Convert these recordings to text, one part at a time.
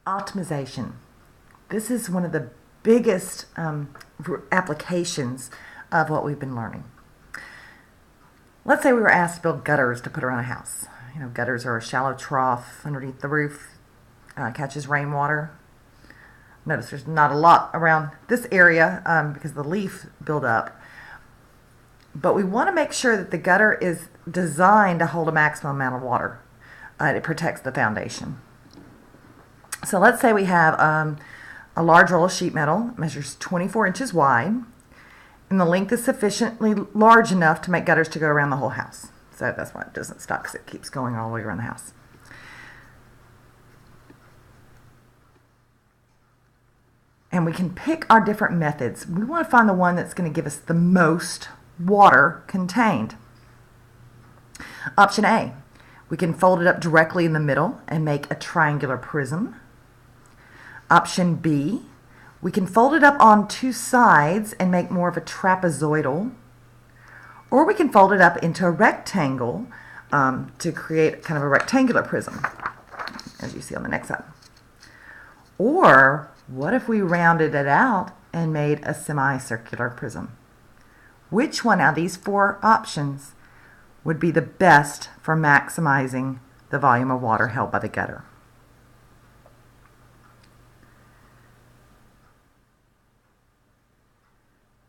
Optimization. This is one of the biggest applications of what we've been learning. Let's say we were asked to build gutters to put around a house. You know, gutters are a shallow trough underneath the roof, catches rainwater. Notice there's not a lot around this area because of the leaf buildup. But we want to make sure that the gutter is designed to hold a maximum amount of water. It protects the foundation. So let's say we have a large roll of sheet metal, measures 24 inches wide, and the length is sufficiently large enough to make gutters to go around the whole house. So that's why it doesn't stop, because it keeps going all the way around the house. And we can pick our different methods. We want to find the one that's going to give us the most water contained. Option A, we can fold it up directly in the middle and make a triangular prism. Option B, we can fold it up on two sides and make more of a trapezoidal. Or we can fold it up into a rectangle to create kind of a rectangular prism, as you see on the next side. Or what if we rounded it out and made a semicircular prism? Which one out of these four options would be the best for maximizing the volume of water held by the gutter?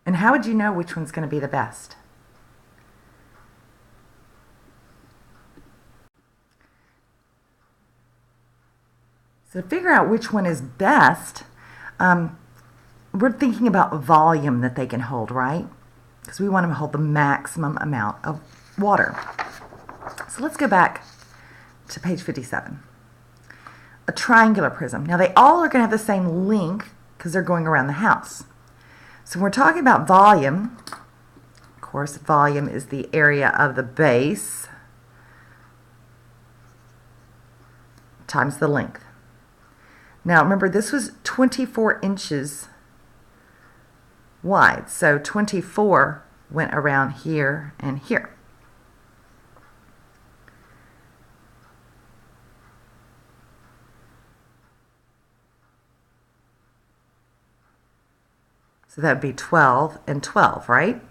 And how would you know which one's going to be the best? So to figure out which one is best, we're thinking about volume that they can hold, right? Because we want them to hold the maximum amount of water. So let's go back to page 57. A triangular prism. Now they all are going to have the same length because they're going around the house. So when we're talking about volume, of course, volume is the area of the base times the length. Now remember, this was 24 inches wide, so 24 went around here and here. So that would be 12 and 12, right?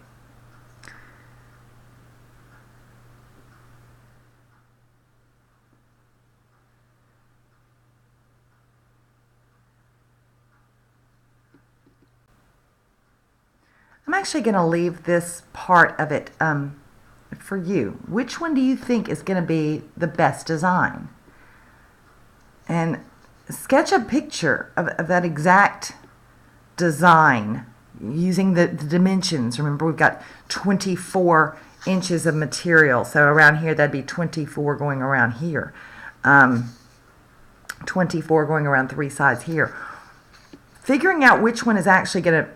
I'm actually going to leave this part of it for you. Which one do you think is going to be the best design? And sketch a picture of that exact design using the dimensions. Remember, we've got 24 inches of material. So around here, that'd be 24 going around here. 24 going around three sides here. Figuring out which one is actually going to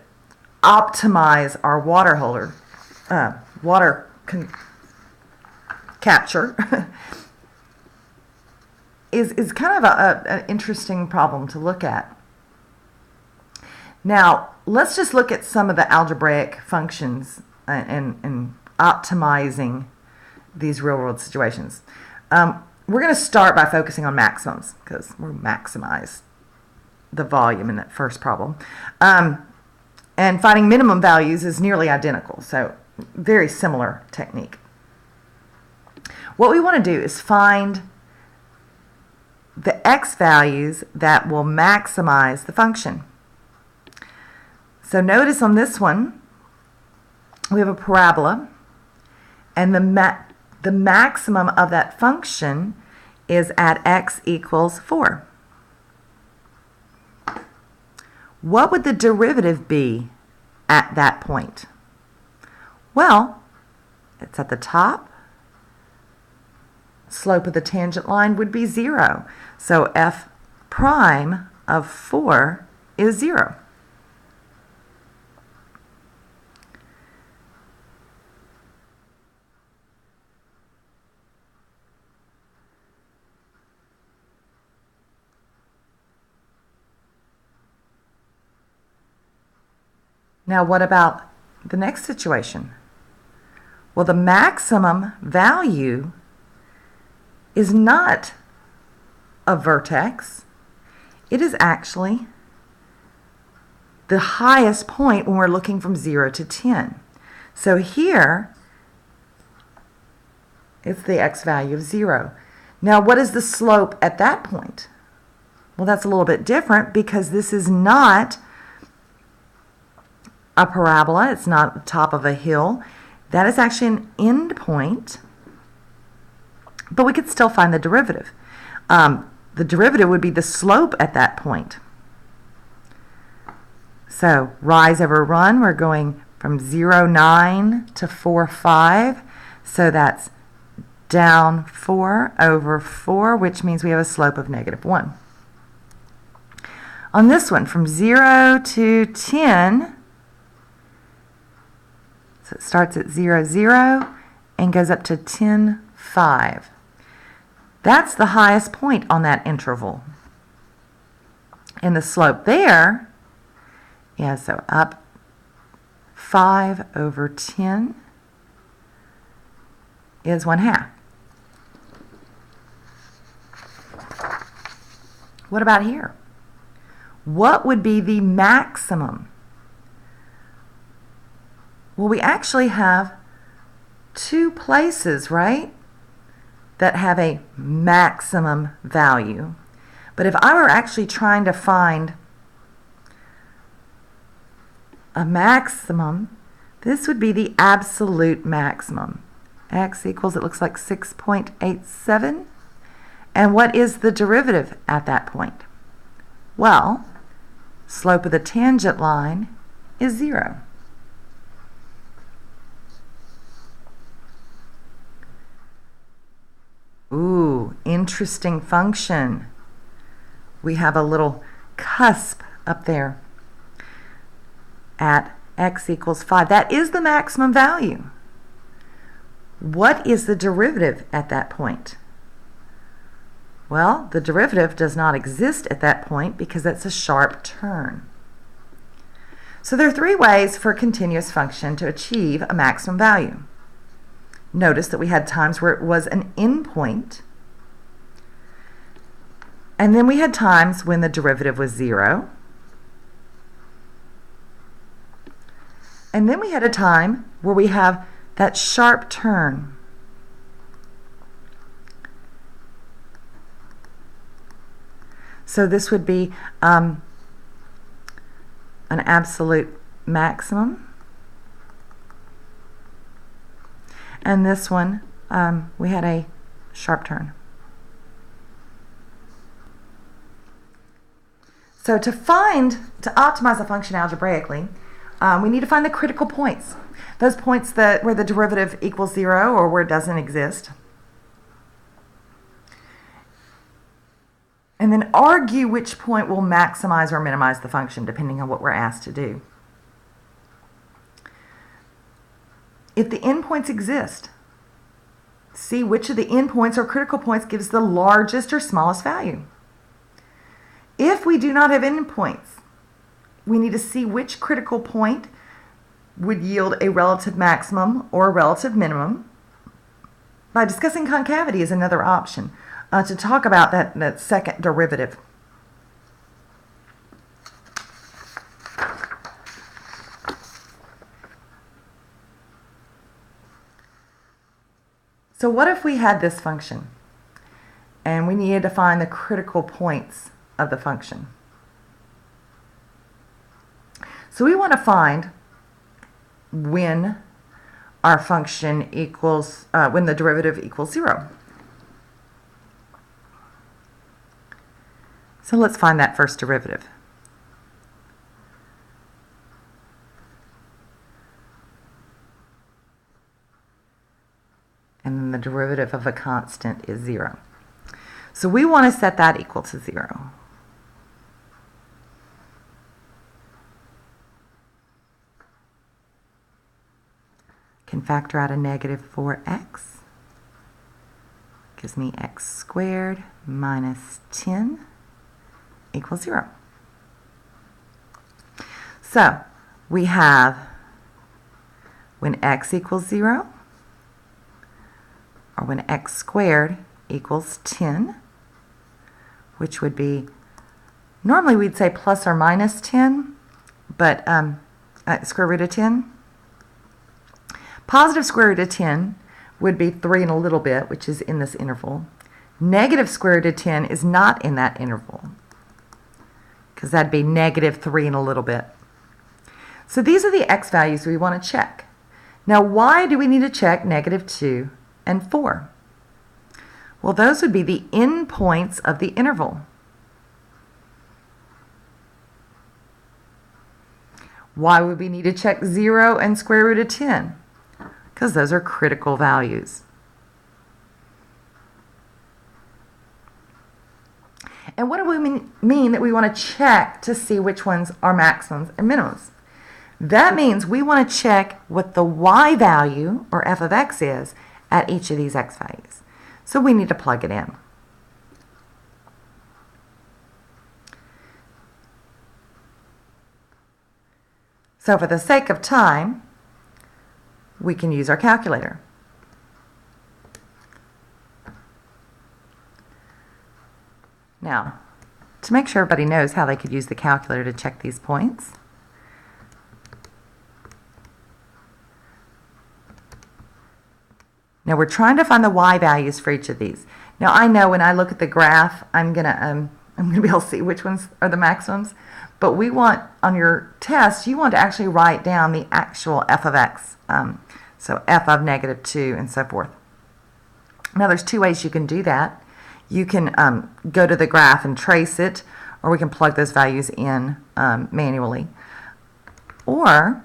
optimize our water holder, capture is kind of an interesting problem to look at. Now, let's just look at some of the algebraic functions and optimizing these real-world situations. We're going to start by focusing on maximums because we'll maximize the volume in that first problem. And finding minimum values is nearly identical, so very similar technique. What we want to do is find the x values that will maximize the function. So notice on this one, we have a parabola, and the maximum of that function is at x equals 4. What would the derivative be at that point? Well, it's at the top. Slope of the tangent line would be 0. So f prime of 4 is 0. Now, what about the next situation? Well, the maximum value is not a vertex. it is actually the highest point when we're looking from 0 to 10. So here, it's the x value of 0. Now, what is the slope at that point? Well, that's a little bit different because this is not a parabola. It's not the top of a hill. That is actually an end point, but we could still find the derivative. The derivative would be the slope at that point. So rise over run, we're going from 0.9 to 4.5. So that's down 4 over 4, which means we have a slope of -1. On this one, from 0 to 10, so it starts at 0, 0 and goes up to 10, 5. That's the highest point on that interval. And the slope there, yeah, so up 5 over 10 is 1/2. What about here? What would be the maximum? Well, we actually have two places, right, that have a maximum value. But if I were actually trying to find a maximum, this would be the absolute maximum. X equals, it looks like 6.87. And what is the derivative at that point? Well, slope of the tangent line is 0. Ooh, interesting function. We have a little cusp up there at x equals 5. That is the maximum value. What is the derivative at that point? Well, the derivative does not exist at that point because that's a sharp turn. So there are three ways for a continuous function to achieve a maximum value. Notice that we had times where it was an endpoint, and then we had times when the derivative was 0, and then we had a time where we have that sharp turn. So this would be an absolute maximum. And this one, we had a sharp turn. So to optimize a function algebraically, we need to find the critical points. Those points where the derivative equals 0 or where it doesn't exist. And then argue which point will maximize or minimize the function depending on what we're asked to do. If the endpoints exist, see which of the endpoints or critical points gives the largest or smallest value. If we do not have endpoints, we need to see which critical point would yield a relative maximum or a relative minimum. By discussing concavity is another option to talk about that second derivative. So what if we had this function and we needed to find the critical points of the function? So we want to find when our function equals, when the derivative equals 0. So let's find that first derivative. And then the derivative of a constant is 0. So we want to set that equal to 0. Can factor out a -4x. Gives me x squared minus 10 equals 0. So we have when x equals 0, or when x squared equals 10, which would be Normally we'd say plus or minus 10, but square root of 10. Positive square root of 10 would be 3 and a little bit, which is in this interval. Negative square root of 10 is not in that interval, because that'd be negative 3 and a little bit. So these are the x values we want to check. Now, why do we need to check negative 2 and 4? Well, those would be the endpoints of the interval. Why would we need to check 0 and square root of 10? Because those are critical values. And what do we mean that we want to check to see which ones are maximums and minimums? That means we want to check what the y value, or f of x, is at each of these x values. So we need to plug it in. So for the sake of time, we can use our calculator. Now, to make sure everybody knows how they could use the calculator to check these points, now we're trying to find the y values for each of these. Now I know when I look at the graph, I'm gonna be able to see which ones are the maximums, but we want, on your test, you want to actually write down the actual f of x. So f of negative 2 and so forth. Now there's two ways you can do that. You can go to the graph and trace it, or we can plug those values in manually. Or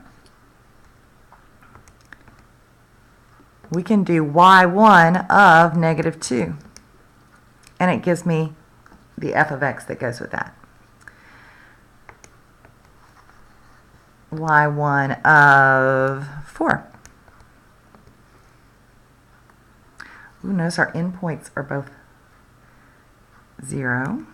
we can do y1 of negative 2, and it gives me the f of x that goes with that. y1 of 4. Ooh, notice our endpoints are both 0.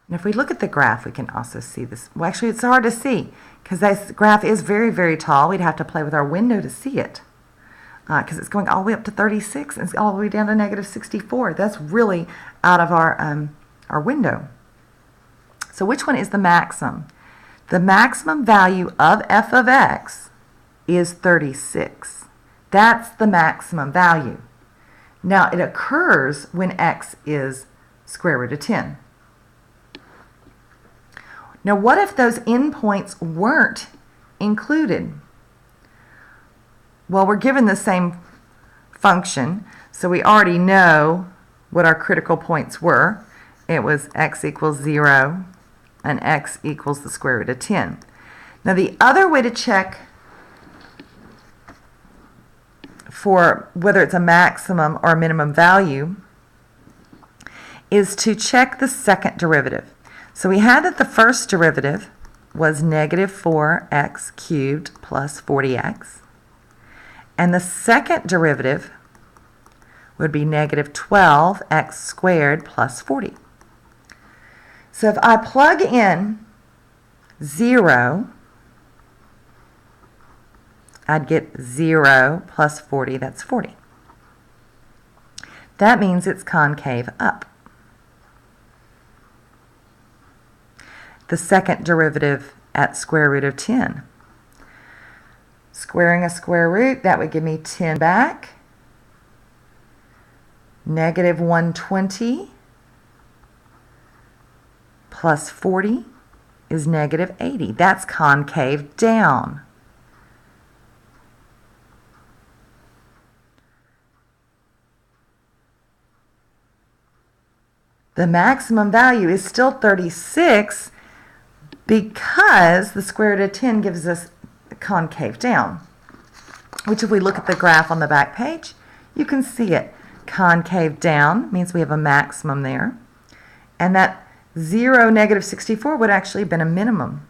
And if we look at the graph, we can also see this. Well, actually, it's hard to see because this graph is very, very tall. We'd have to play with our window to see it because it's going all the way up to 36 and it's all the way down to negative 64. That's really out of our window. So which one is the maximum? The maximum value of f of x is 36. That's the maximum value. Now, it occurs when x is square root of 10. Now, what if those endpoints weren't included? Well, we're given the same function, so we already know what our critical points were. It was x equals 0 and x equals the square root of 10. Now, the other way to check for whether it's a maximum or a minimum value is to check the second derivative. So we had that the first derivative was negative 4x cubed plus 40x. And the second derivative would be negative 12x squared plus 40. So if I plug in 0, I'd get 0 plus 40, that's 40. That means it's concave up. The second derivative at square root of 10. Squaring a square root, that would give me 10 back. Negative 120 plus 40 is negative 80. That's concave down. The maximum value is still 36 because the square root of 10 gives us concave down, which if we look at the graph on the back page, you can see it. Concave down means we have a maximum there, and that 0, negative 64 would actually have been a minimum.